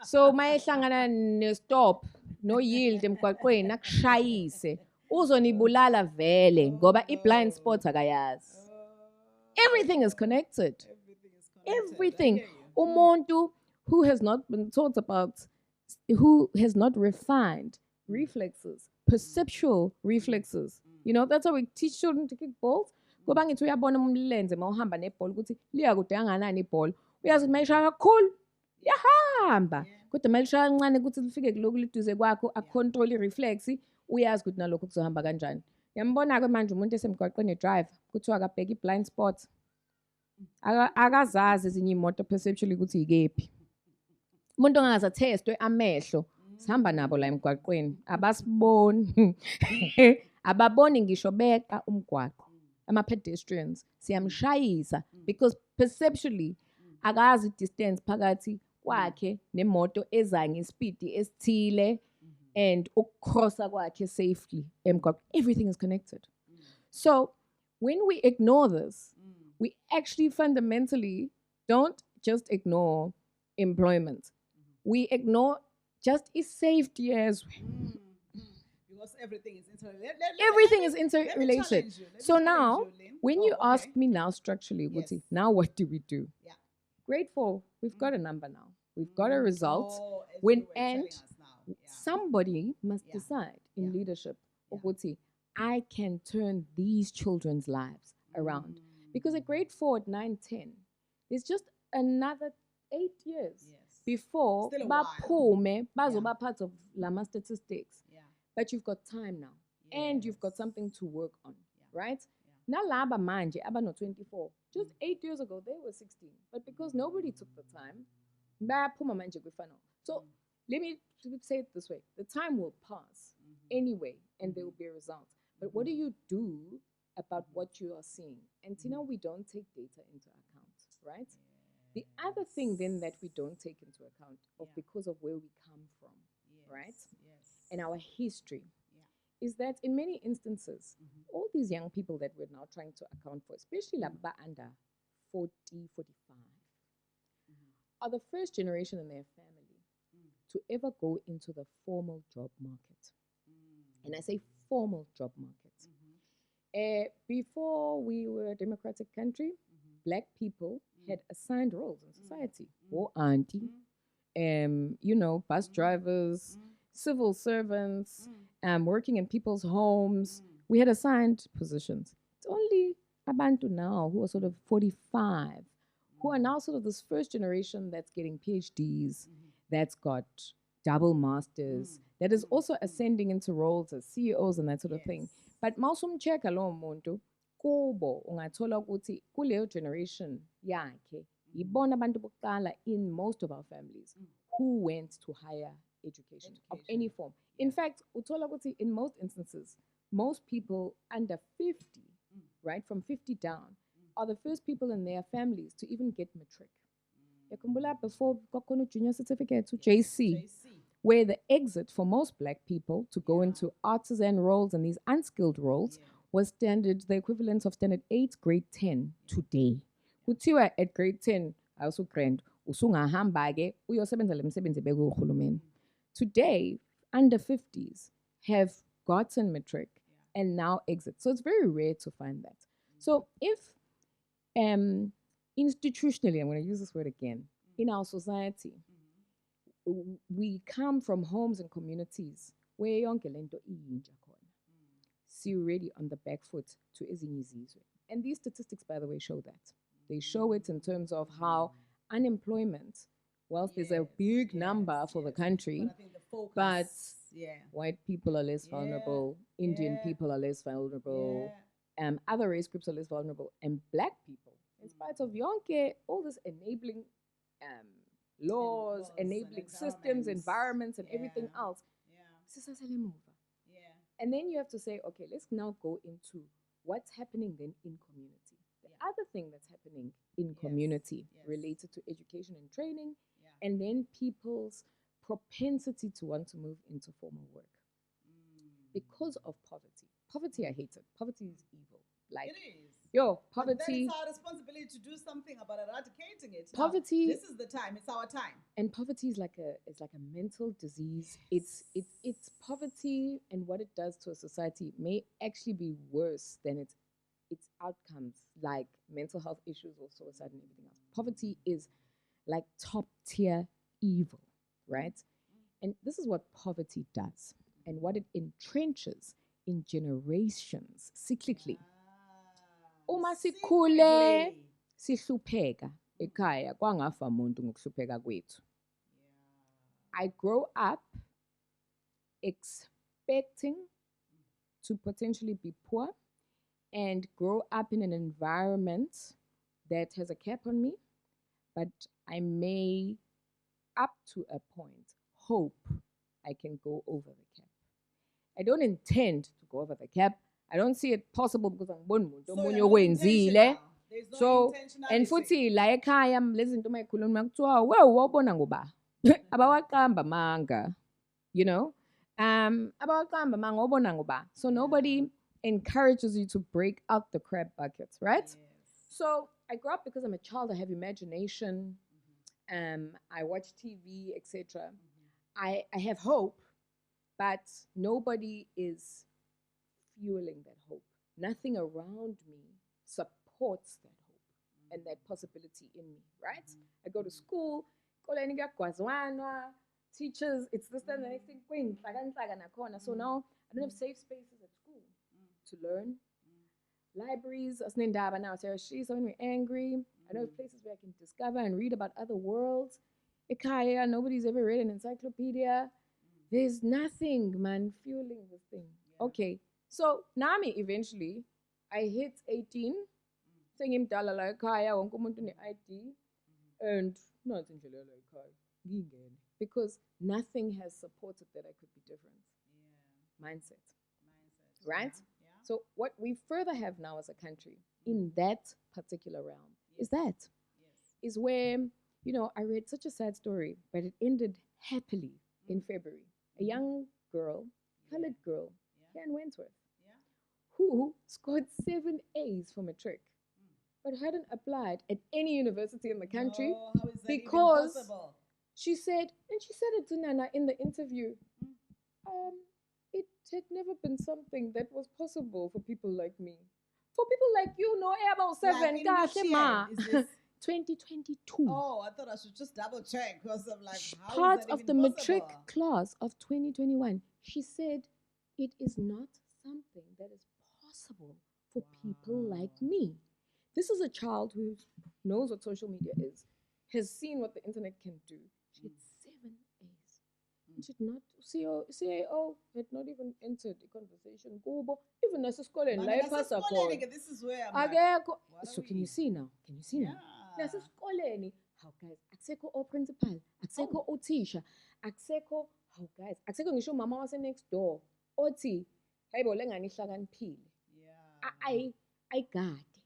So mayehlangana ne-stop no yield emgwaqweni akushayise uzonibulala vele ngoba i-blind spot akayazi. Everything is connected. Everything. Umuntu who has not been taught about, who has not refined reflexes, perceptual reflexes. You know, that's how we teach children to kick balls. Ngoba ngithi uyabona umlenze mawuhamba nebhola ukuthi liya kude kanganani ibhola. Uyazi ukuthi mayishaya kakhulu yahamba. Kodwa mayishaya kancane ukuthi lifike kuloku liduze kwakho acontrol ireflex, uyazi ukuthi nalokho kuzohamba kanjani. Yambona ke manje umuntu esemgwaqweni drive kuthiwa akabheka i-blind spot. Akazazi ezinye imoto perceptually ukuthi ikephi. Umuntu ongaza testwe amehlo sihamba nabo la emgwaqweni abasiboni. Ababoni ngisho beqa umgwaqo. Ama-pedestrians siyamshayisa because perceptually akazi distance phakathi kwakhe nemoto eza ngespeed esithile and ukukrossa kwakhe safely emgwaqo. Everything is connected. So when we ignore this, we actually fundamentally don't just ignore employment. We ignore just safety as well.
Because everything is interrelated.
Everything is interrelated. So now, when you ask
okay.
me now structurally,
Yes.
Guti, now what do we do?
Yeah.
Grade 4, we've got a number now. We've got a result.
As
When-
you were telling
and
us now. Yeah.
Somebody must
Yeah.
decide in
Yeah.
leadership,
Yeah.
Guti, I can turn these children's lives around. Because at grade 4, at 9, 10, there's just another 8 years
Yes.
before
Still a while.
baphume bazoba part of Lama statistics.
Yeah.
But you've got time now. And you've got
Yes.
something to work on,
Yeah.
right? Nalaba manje, abano 24. Just 8 years ago, they were 16. But because nobody took the time, bayaphuma manje kwifano. So let me say it this way. The time will pass anyway, and there will be a result. But what do you do about what you are seeing? And you know, we don't take data into account, right? The other thing then that we don't take into account of
Yeah.
because of where we come from, right?
Yes.
And our history,
Yeah.
is that in many instances, all these young people that we're now trying to account for, especially laba under 40, 45, are the first generation in their family to ever go into the formal job market. And I say formal job market. Before we were a democratic country, Black people had assigned roles in society. Or auntie, you know, bus drivers, civil servants, working in people's homes. We had assigned positions. It's only Abantu now who are sort of 45, who are now sort of this first generation that's getting PhDs, that's got double masters, that is also ascending into roles as CEOs and that sort of thing. But mawusumcheck lowo muntu kubo ungathola ukuthi kuleyo generation yakhe yibona abantu bokuqala in most of our families who went to higher education of any form. In fact, uthola ukuthi in most instances, most people under 50, right, from 50 down, are the first people in their families to even get matric. Yakhumbula before kwakhona junior certificate to JC, where the exit for most black people to go into artisan roles and these unskilled roles was standard, the equivalent of standard 8, grade 10 today. Kuthiwa at grade 10, also grand, usungahamba-ke uyosebenza le msebenzi ebekwe uhulumeni. Today, under 50s have gotten matric and now exit. So it's very rare to find that. So if institutionally, I'm going to use this word again, in our society, we come from homes and communities where yonke lento iyinja khona. See already on the back foot to ezinye izizwe. And these statistics, by the way, show that. They show it in terms of how unemployment, whilst there's a big number for the country, but white people are less vulnerable, Indian people are less vulnerable, other race groups are less vulnerable, and black people, in spite of yonke, all this enabling laws, enabling systems, environments, and everything else. And then you have to say, okay, let's now go into what's happening then in community. The other thing that's happening in community related to education and training, and then people's propensity to want to move into formal work. Because of poverty. Poverty, I hate it. Poverty is evil. Like,
it is.
Poverty.
But then it's our responsibility to do something about eradicating it.
Poverty.
Now, this is the time. It's our time.
And poverty is like a mental disease. It's poverty, and what it does to a society may actually be worse than its outcomes, like mental health issues or suicide and everything else. Poverty is like top tier evil, right? And this is what poverty does, and what it entrenches in generations cyclically. Uma sikhule sihlupheka ekhaya kwangafa umuntu ngokuhlupheka kwethu. I grow up expecting to potentially be poor and grow up in an environment that has a cap on me, but I may, up to a point, hope I can go over the cap. I don't intend to go over the cap. I don't see it possible because I'm born umuntu wenzile. So, and futhi la ekhaya lezi zinto mayikhuluma kuthiwa wewe wabona ngoba abawaqamba manga, you know, abawaqamba manga wabona ngoba. So nobody encourages you to break out the crab buckets, right? Yes. So I grew up because I'm a child. I have imagination. I watch TV, etc. I have hope, but nobody is fueling that hope. Nothing around me supports that hope and that possibility in me, right? I go to school, teachers, it's this and the next thing. So now I don't have safe spaces at school to learn. Libraries, now so when we're angry, I don't have places where I can discover and read about other worlds. Ikaya, nobody's ever read an encyclopedia. There's nothing, man, fueling this thing. Okay, so Nami eventually, I hit 18, saying him Dalala Kaya, won't come to the ID, and nothing because nothing has supported that I could be different. Mindset. Right? Yeah. So what we further have now as a country in that particular realm is where, you know, I read such a sad story, but it ended happily in February. A young girl, colored girl, here in Wentworth, who scored 7 A's for matric, but hadn't applied at any university in the country because she said it to Nana in the interview, it had never been something that was possible for people like me. For people like you, no, about 7,
like
2022.
Oh, I thought I should just double check because I'm like, how
part
is that
of
even
the
possible?
matric class of 2021. She said it is not something that is possible for people like me. This is a child who knows what social media is, has seen what the internet can do. She had 7 did not, CAO had not even entered the conversation. Kubo, even nasesikoleni la
Bana
ephasa
nasesikoleni
khona.
ke, this is where I'm like,
Akekho.
what
So
are
can you
we?
see now? Can you see now?
Yeah.
Nasesikoleni, how guys, akusekho o-principal, akusekho uthisha, akusekho, how guys, akusekho ngisho umama wase next door, othi, hayibo le ngane ihlakaniphile.
Yeah.
I gade.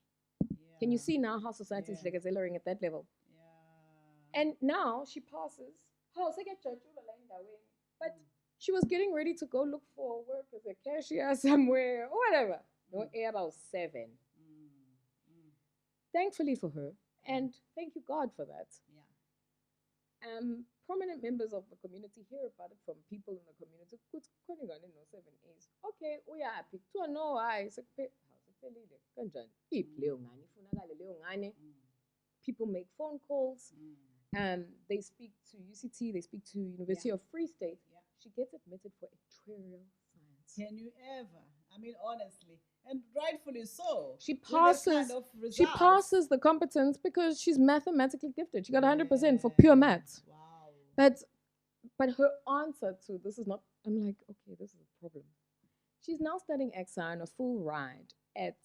Can you see now how society is legiselating at that level?
Yeah.
And now she passes. But she was getting ready to go look for work as a cashier somewhere or whatever. No, about 7. Thankfully for her, and thank you God for that.
Yeah.
Prominent members of the community hear about it from people in the community. Okay, uyaphi? Kuthiwa no, hayi sekuphelile. Kanjani? Iphi leyo ngane? Ifunakala leyo ngane. People make phone calls. They speak to UCT, they speak to University of Free State.
Yeah.
She gets admitted for actuarial science.
Can you ever? I mean, honestly, and rightfully so.
She
with that
passes.
kind of
She
results.
passes the competence because she's mathematically gifted. She got 100% for pure maths.
Wow.
But her answer to this is not. I'm like, okay, this is a problem. She's now studying XI on a full ride at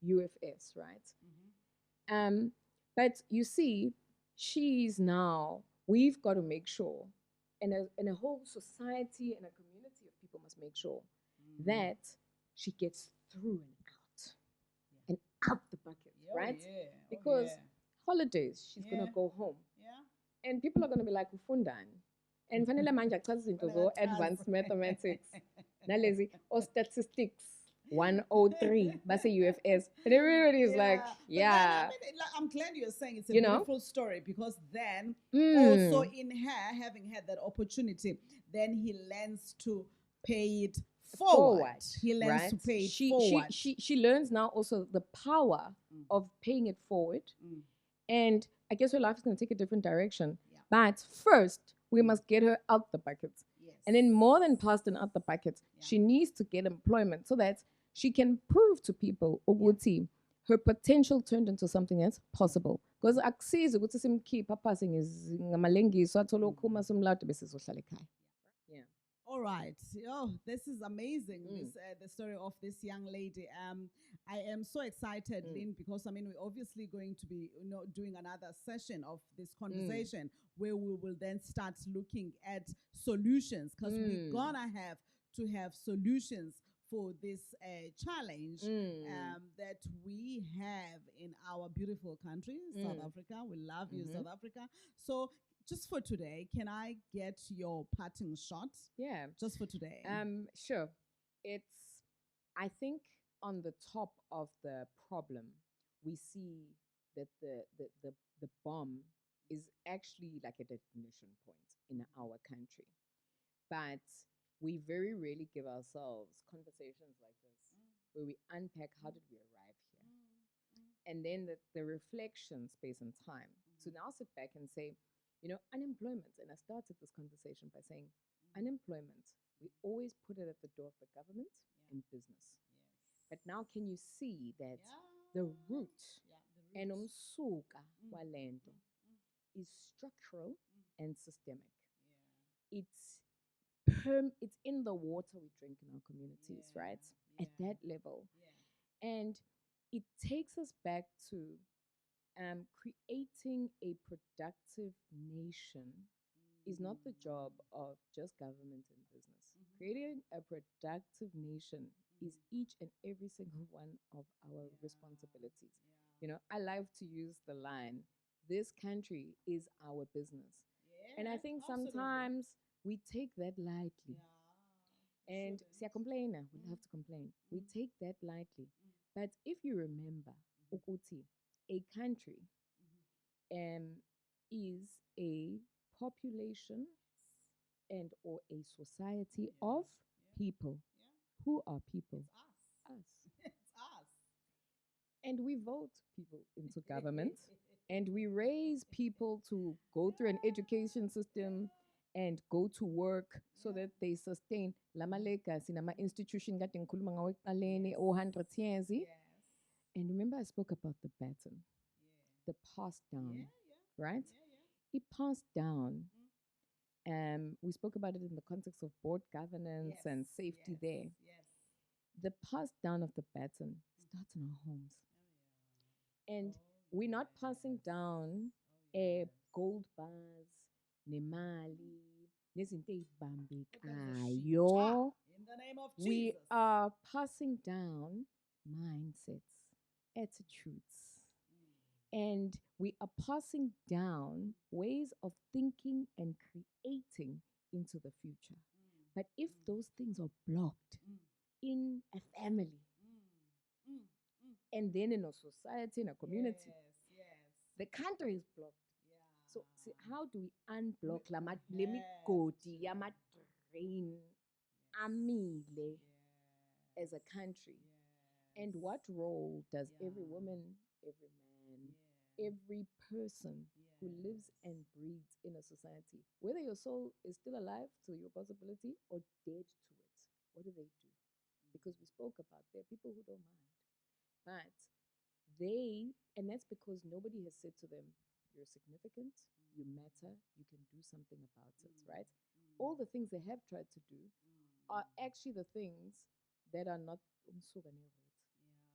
UFS, right? But you see, she's now. We've got to make sure, and a whole society and a community of people must make sure that she gets through and out the bucket, right?
Yeah.
Because holidays, she's gonna go home.
Yeah.
And people are gonna be like, ufundani. And fanele manje achaza izinto zo advanced mathematics, nalezi or statistics 103 base UFS. And everybody is like, yeah.
I'm glad you're saying it's a
You know?
beautiful story, because then also in her having had that opportunity, then he learns to pay it forward. He learns to pay it forward.
She learns now also the power of paying it forward. And I guess her life is going to take a different direction.
Yeah.
But first, we must get her out the bucket.
Yes.
And then more than past and out the bucket, she needs to get employment so that she can prove to people ukuthi her potential turned into something that's possible. Because akusizi ukuthi simkhipha passing is ngamalengiso athola ukukhuma somlado bese sohlala ekhaya. Yeah.
All right. Oh, this is amazing. This the story of this young lady. I am so excited, Lynn, because I mean we're obviously going to be doing another session of this conversation where we will then start looking at solutions, because we're gonna have to have solutions for this challenge that we have in our beautiful country, South Africa. We love you, South Africa. So just for today, can I get your parting shot?
Yeah.
Just for today.
Sure. I think on the top of the problem, we see that the bomb is actually like a detonation point in our country. But we very rarely give ourselves conversations like this where we unpack how did we arrive here? And then the reflection space and time to now sit back and say, unemployment. And I started this conversation by saying, unemployment, we always put it at the door of the government and business. But now can you see that the root and umsuka walento is structural and systemic. It's in the water we drink in our communities, right? At that level. And it takes us back to creating a productive nation is not the job of just government and business. Creating a productive nation is each and every single one of our responsibilities. I like to use the line, this country is our business. And I think sometimes we take that lightly. And we love to complain. We take that lightly. But if you remember, Ukuti, a country is a population and or a society of people. Who are people?
Us. It's us.
And we vote people into government. And we raise people to go through an education system and go to work so that they sustain lamaleka sinama institution kade ngikhuluma ngawo ekuqaleni 100 years. And remember I spoke about the baton. The passed down, right? It passed down We spoke about it in the context of board governance
Yes,
and safety
yes,
there.
yes.
The pass down of the baton starts in our homes. And
Oh,
we're not passing
yes.
down
Oh, yes.
gold bars, nemali, nezinto
Utenza
ey'bambekayo.
in the name of
We
Jesus.
are passing down mindsets, attitudes, and we are passing down ways of thinking and creating into the future. But if those things are blocked in a family and then in a society, in a community,
Yes, yes.
the country is blocked.
Yeah.
So, see, how do we unblock
Yes,
lemigodi yama-drain amile as a country? And what role does every woman, every man, every person who lives and breathes in a society, whether your soul is still alive to your possibility or dead to it, what do they do? Because we spoke about there are people who don't mind. But and that's because nobody has said to them, you're significant, you matter, you can do something about it, right? All the things they have tried to do are actually the things that are not umsuka.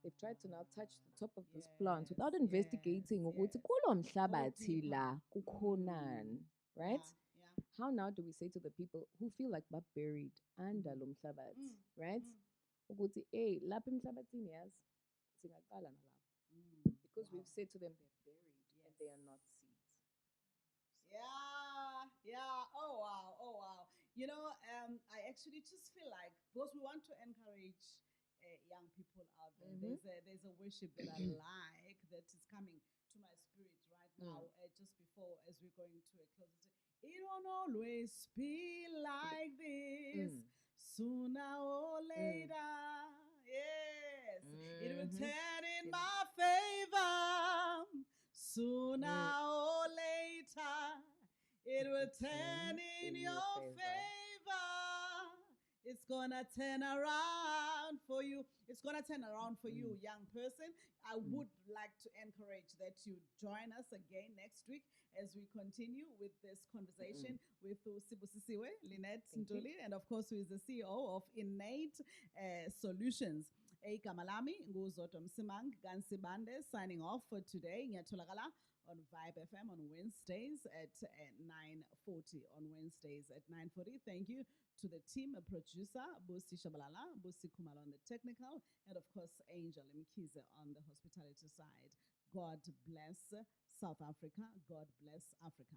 They've tried to now touch the top of this plant without investigating ukuthi kulo mhlabathi la kukhonani, right?
Yeah.
How now do we say to the people who feel like they're buried under lo mhlabathi, right? Ukuthi hey, lapha emhlabathini yazi singaqala nalapha. Because we've said to them they're buried and they are not seeds.
Yeah, yeah. Oh wow, oh wow. I actually just feel like because we want to encourage young people out there. There's a worship that I like that is coming to my spirit right now. Just before as we're going to a close, it won't always be like this. Sooner or later, yes, it will turn in my favor. Sooner or later, it will turn in your favor. It's gonna turn around for you. It's gonna turn around for you, young person. I would like to encourage that you join us again next week as we continue with this conversation with Sibusisiwe, Lynette Ntuli, and of course, who is the CEO of Innate Solutions. Igama lami nguZodwa Msimang Nsibande signing off for today. Ngiyatholakala on Vibe FM on Wednesdays at 9:40. On Wednesdays at 9:40. Thank you to the team, a producer, Busi Shabalala, Busi Kumala on the technical, and of course, Angel Mkize on the hospitality side. God bless South Africa. God bless Africa.